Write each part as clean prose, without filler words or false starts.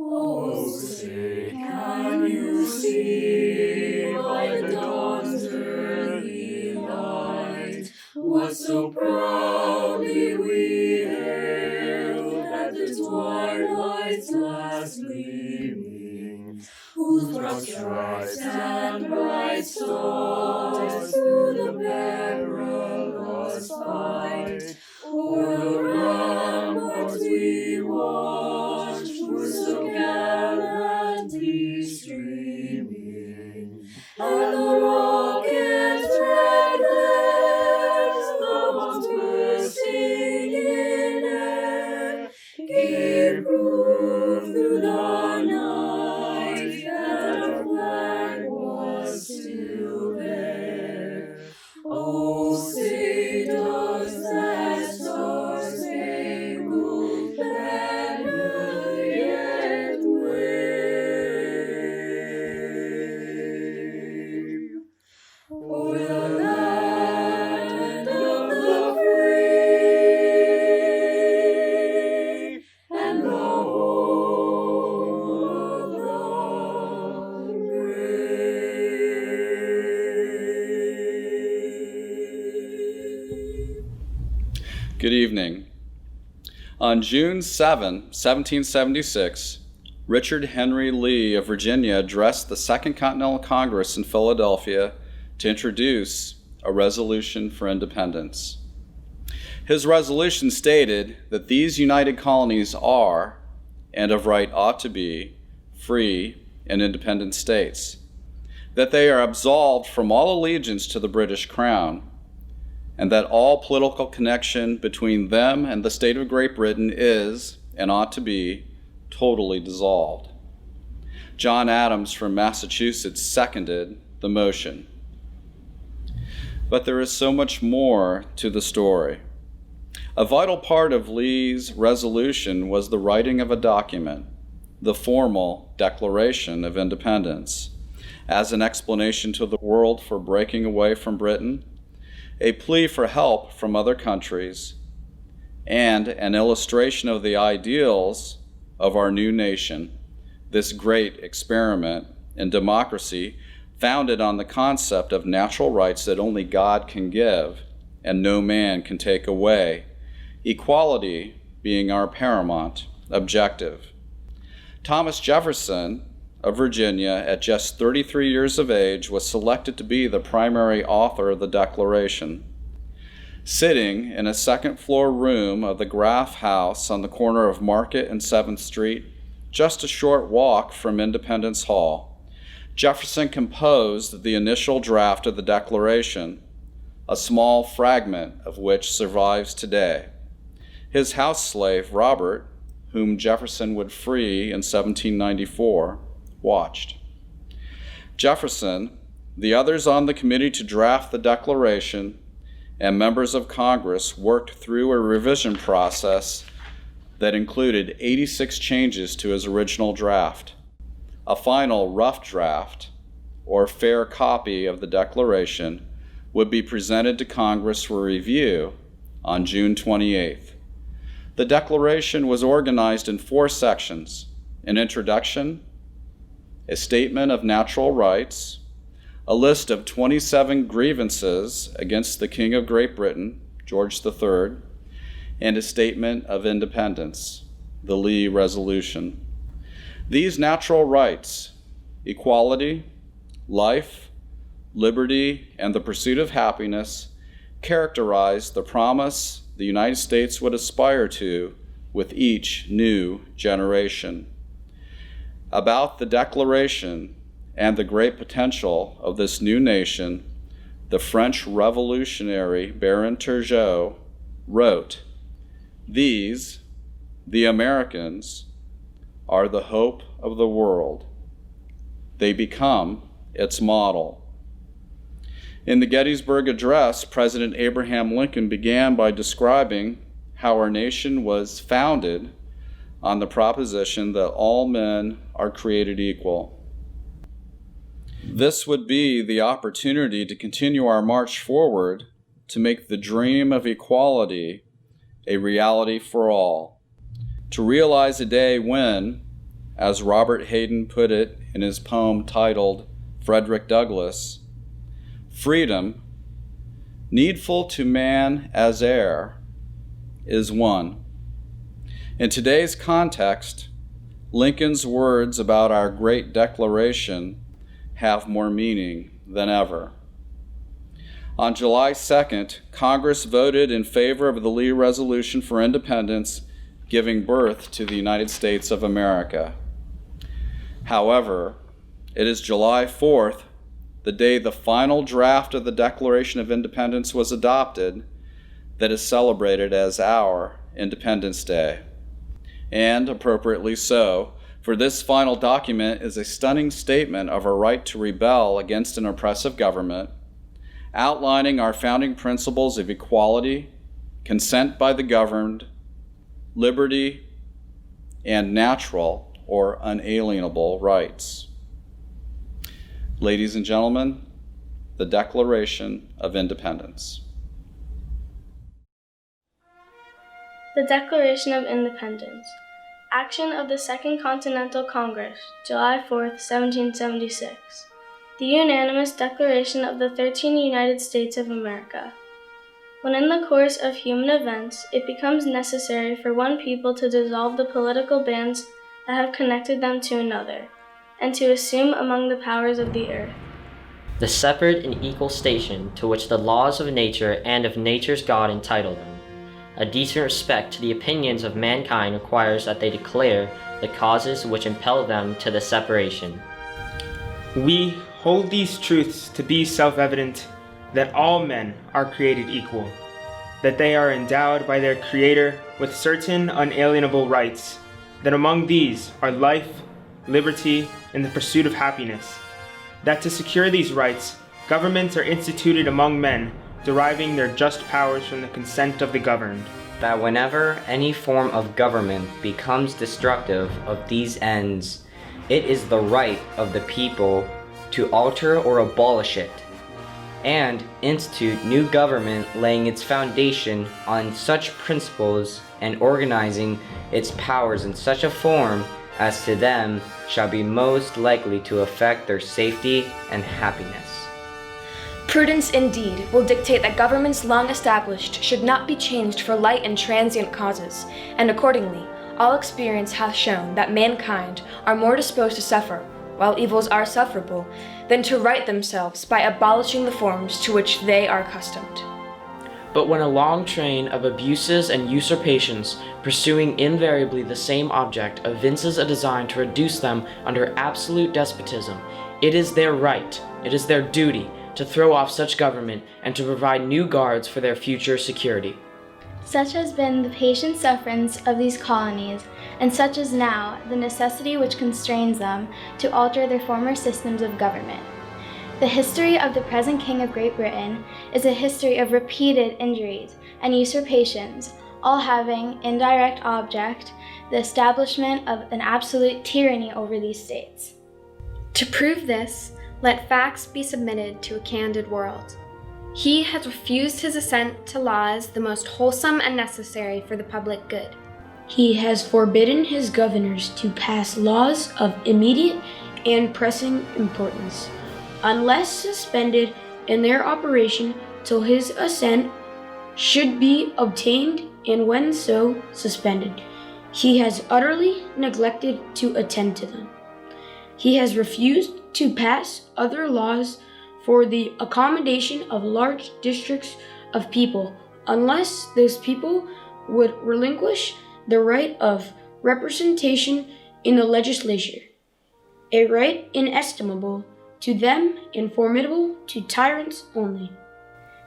Oh, say, can you see by the dawn's early light what so proudly we hailed at the twilight's last gleaming, whose broad stripes and bright stars through the perilous fight o'er the ramparts we watched were so gallantly streaming, and the rocket's red glares, the bombs bursting in air, gave proof through the night that our flag was still there. Oh, say does that star-spangled banner yet wave o'er the land of the free and the home of the brave. Good evening. On June 7, 1776, Richard Henry Lee of Virginia addressed the Second Continental Congress in Philadelphia to introduce a resolution for independence. His resolution stated that these united colonies are, and of right ought to be, free and independent states, that they are absolved from all allegiance to the British Crown, and that all political connection between them and the state of Great Britain is, and ought to be, totally dissolved. John Adams from Massachusetts seconded the motion. But there is so much more to the story. A vital part of Lee's resolution was the writing of a document, the formal Declaration of Independence, as an explanation to the world for breaking away from Britain, a plea for help from other countries, and an illustration of the ideals of our new nation, this great experiment in democracy founded on the concept of natural rights that only God can give and no man can take away, equality being our paramount objective. Thomas Jefferson of Virginia, at just 33 years of age, was selected to be the primary author of the Declaration. Sitting in a second-floor room of the Graff House on the corner of Market and 7th Street, just a short walk from Independence Hall, Jefferson composed the initial draft of the Declaration, a small fragment of which survives today. His house slave, Robert, whom Jefferson would free in 1794, watched. Jefferson, the others on the committee to draft the Declaration, and members of Congress worked through a revision process that included 86 changes to his original draft. A final rough draft, or fair copy of the Declaration, would be presented to Congress for review on June 28th. The Declaration was organized in 4 sections: an introduction, a statement of natural rights, a list of 27 grievances against the King of Great Britain, George III, and a statement of independence, the Lee Resolution. These natural rights, equality, life, liberty, and the pursuit of happiness, characterize the promise the United States would aspire to with each new generation. About the Declaration and the great potential of this new nation, the French revolutionary Baron Turgot wrote, "These, the Americans, are the hope of the world. They become its model." In the Gettysburg Address, President Abraham Lincoln began by describing how our nation was founded on the proposition that all men are created equal. This would be the opportunity to continue our march forward to make the dream of equality a reality for all, to realize a day when, as Robert Hayden put it in his poem titled Frederick Douglass, freedom, needful to man as air, is one. In today's context, Lincoln's words about our great declaration have more meaning than ever. On July 2nd, Congress voted in favor of the Lee Resolution for Independence, giving birth to the United States of America. However, it is July 4th, the day the final draft of the Declaration of Independence was adopted, that is celebrated as our Independence Day. And appropriately so, for this final document is a stunning statement of our right to rebel against an oppressive government, outlining our founding principles of equality, consent by the governed, liberty, and natural or unalienable rights. Ladies and gentlemen, the Declaration of Independence. The Declaration of Independence. Action of the Second Continental Congress, July 4th, 1776. The unanimous declaration of the 13 United States of America. When in the course of human events it becomes necessary for one people to dissolve the political bands that have connected them to another, and to assume among the powers of the earth the separate and equal station to which the laws of nature and of nature's God entitle them, a decent respect to the opinions of mankind requires that they declare the causes which impel them to the separation. We hold these truths to be self-evident, that all men are created equal, that they are endowed by their Creator with certain unalienable rights, that among these are life, liberty, and the pursuit of happiness, that to secure these rights, governments are instituted among men, deriving their just powers from the consent of the governed, that whenever any form of government becomes destructive of these ends, it is the right of the people to alter or abolish it, and institute new government laying its foundation on such principles and organizing its powers in such a form as to them shall be most likely to affect their safety and happiness. Prudence indeed will dictate that governments long established should not be changed for light and transient causes, and accordingly, all experience hath shown that mankind are more disposed to suffer, while evils are sufferable, than to right themselves by abolishing the forms to which they are accustomed. But when a long train of abuses and usurpations, pursuing invariably the same object, evinces a design to reduce them under absolute despotism, it is their right, it is their duty, to throw off such government and to provide new guards for their future security. Such has been the patient sufferance of these colonies, and such is now the necessity which constrains them to alter their former systems of government. The history of the present King of Great Britain is a history of repeated injuries and usurpations, all having indirect object the establishment of an absolute tyranny over these states. To prove this, let facts be submitted to a candid world. He has refused his assent to laws the most wholesome and necessary for the public good. He has forbidden his governors to pass laws of immediate and pressing importance, unless suspended in their operation till his assent should be obtained, and when so suspended, he has utterly neglected to attend to them. He has refused to pass other laws for the accommodation of large districts of people, unless those people would relinquish the right of representation in the legislature, a right inestimable to them and formidable to tyrants only.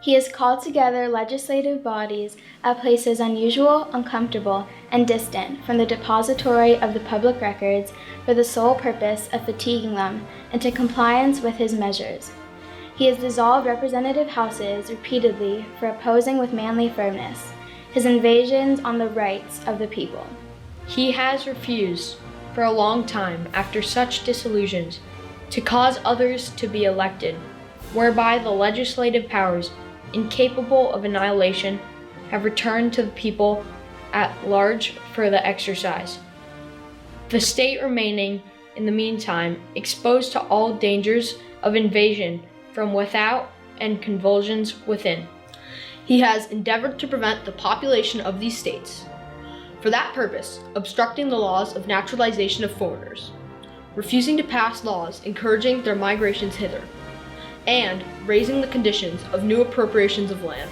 He has called together legislative bodies at places unusual, uncomfortable, and distant from the depository of the public records for the sole purpose of fatiguing them into compliance with his measures. He has dissolved representative houses repeatedly for opposing with manly firmness his invasions on the rights of the people. He has refused, for a long time after such disillusions, to cause others to be elected, whereby the legislative powers, incapable of annihilation, have returned to the people at large for the exercise. the state remaining, in the meantime, exposed to all dangers of invasion from without and convulsions within. He has endeavored to prevent the population of these states. For that purpose, obstructing the laws of naturalization of foreigners, refusing to pass laws encouraging their migrations hither, and raising the conditions of new appropriations of land.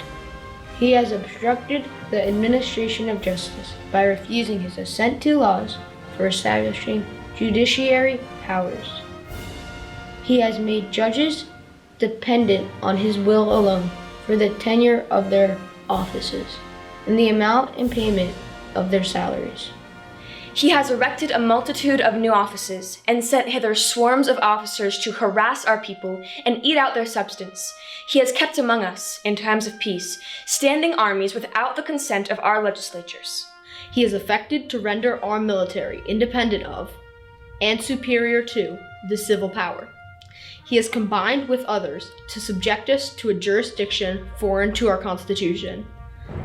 He has obstructed the administration of justice by refusing his assent to laws for establishing judiciary powers. He has made judges dependent on his will alone for the tenure of their offices and the amount and payment of their salaries. He has erected a multitude of new offices and sent hither swarms of officers to harass our people and eat out their substance. He has kept among us, in times of peace, standing armies without the consent of our legislatures. He has affected to render our military independent of, and superior to, the civil power. He has combined with others to subject us to a jurisdiction foreign to our Constitution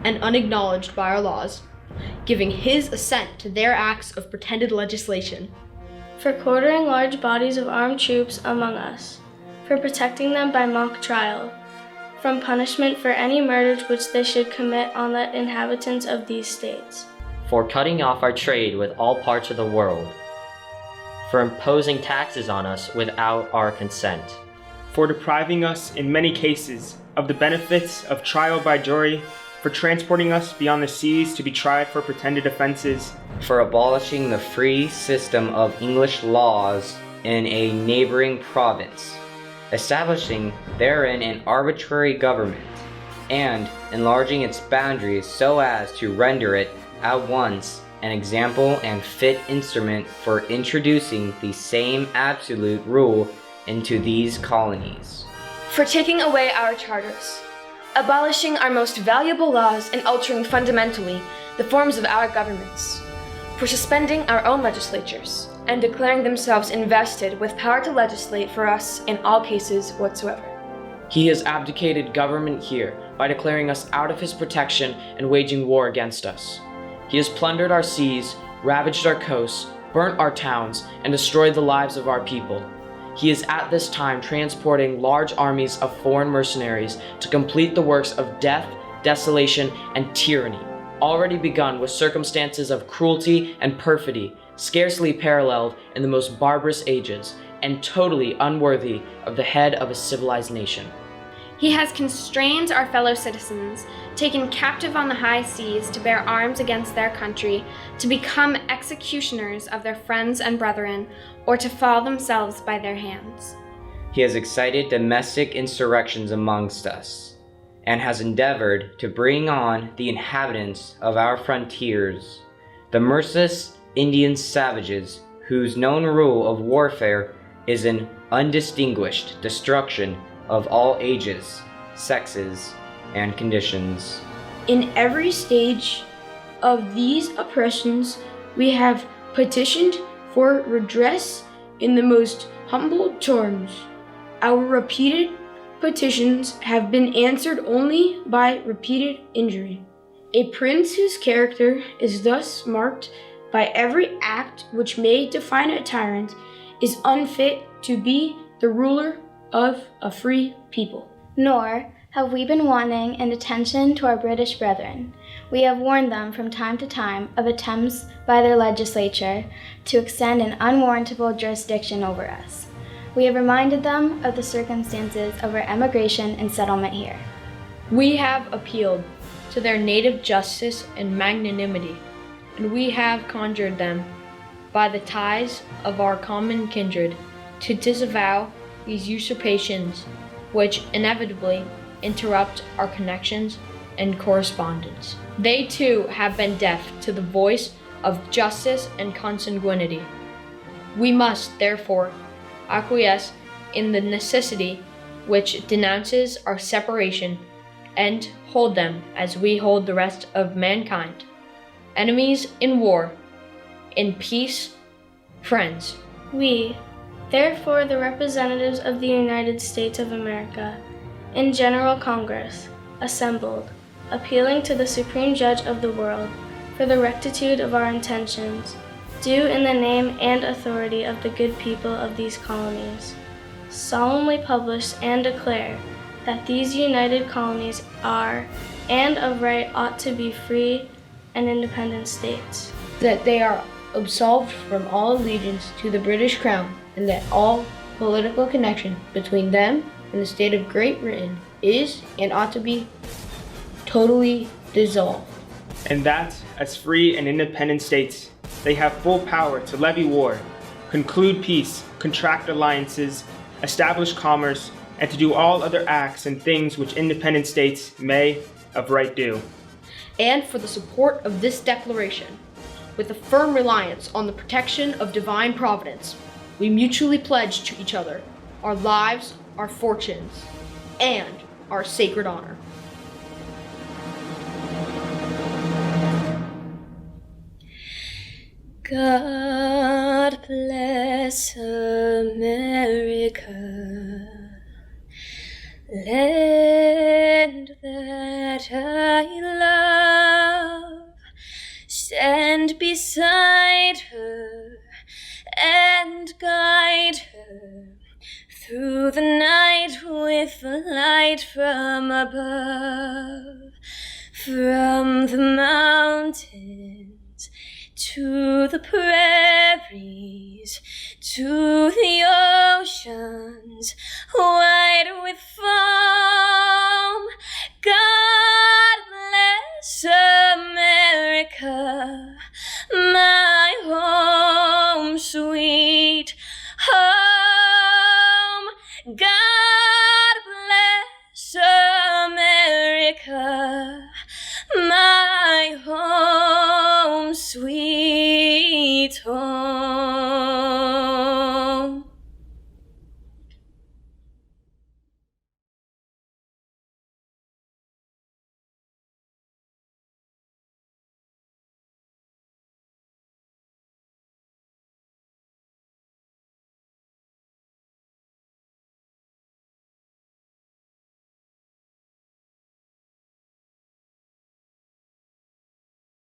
and unacknowledged by our laws, giving his assent to their acts of pretended legislation. For quartering large bodies of armed troops among us, for protecting them by mock trial, from punishment for any murders which they should commit on the inhabitants of these states, for cutting off our trade with all parts of the world, for imposing taxes on us without our consent, for depriving us in many cases of the benefits of trial by jury, for transporting us beyond the seas to be tried for pretended offenses, for abolishing the free system of English laws in a neighboring province, establishing therein an arbitrary government, and enlarging its boundaries so as to render it at once an example and fit instrument for introducing the same absolute rule into these colonies, for taking away our charters, abolishing our most valuable laws and altering fundamentally the forms of our governments, for suspending our own legislatures and declaring themselves invested with power to legislate for us in all cases whatsoever. He has abdicated government here by declaring us out of his protection and waging war against us. He has plundered our seas, ravaged our coasts, burnt our towns, and destroyed the lives of our people. He is at this time transporting large armies of foreign mercenaries to complete the works of death, desolation, and tyranny, already begun with circumstances of cruelty and perfidy, scarcely paralleled in the most barbarous ages, and totally unworthy of the head of a civilized nation. He has constrained our fellow citizens, taken captive on the high seas to bear arms against their country, to become executioners of their friends and brethren, or to fall themselves by their hands. He has excited domestic insurrections amongst us, and has endeavored to bring on the inhabitants of our frontiers, the merciless Indian savages whose known rule of warfare is an undistinguished destruction of all ages, sexes, and conditions. In every stage of these oppressions, we have petitioned for redress in the most humble terms. Our repeated petitions have been answered only by repeated injury. A prince whose character is thus marked by every act which may define a tyrant is unfit to be the ruler of a free people. Nor have we been wanting in attention to our British brethren. We have warned them from time to time of attempts by their legislature to extend an unwarrantable jurisdiction over us. We have reminded them of the circumstances of our emigration and settlement here. We have appealed to their native justice and magnanimity, and we have conjured them, by the ties of our common kindred, to disavow these usurpations which inevitably interrupt our connections and correspondence. They too have been deaf to the voice of justice and consanguinity. We must, therefore, acquiesce in the necessity which denounces our separation and hold them as we hold the rest of mankind, enemies in war, in peace, friends. We, therefore, the representatives of the United States of America, in General Congress, assembled, appealing to the Supreme Judge of the world for the rectitude of our intentions, do in the name and authority of the good people of these colonies, solemnly publish and declare that these united colonies are, and of right ought to be, free and independent states. That they are absolved from all allegiance to the British Crown, and that all political connection between them and the state of Great Britain is and ought to be totally dissolved. And that, as free and independent states, they have full power to levy war, conclude peace, contract alliances, establish commerce, and to do all other acts and things which independent states may of right do. And for the support of this declaration, with a firm reliance on the protection of divine providence, we mutually pledge to each other our lives, our fortunes, and our sacred honor. God bless America, land that I love. Stand beside her and guide her through the night with the light from above, from the mountains to the prairies, to the oceans white with foam. God bless America, my home, sweet home. God bless America, my home, sweet home.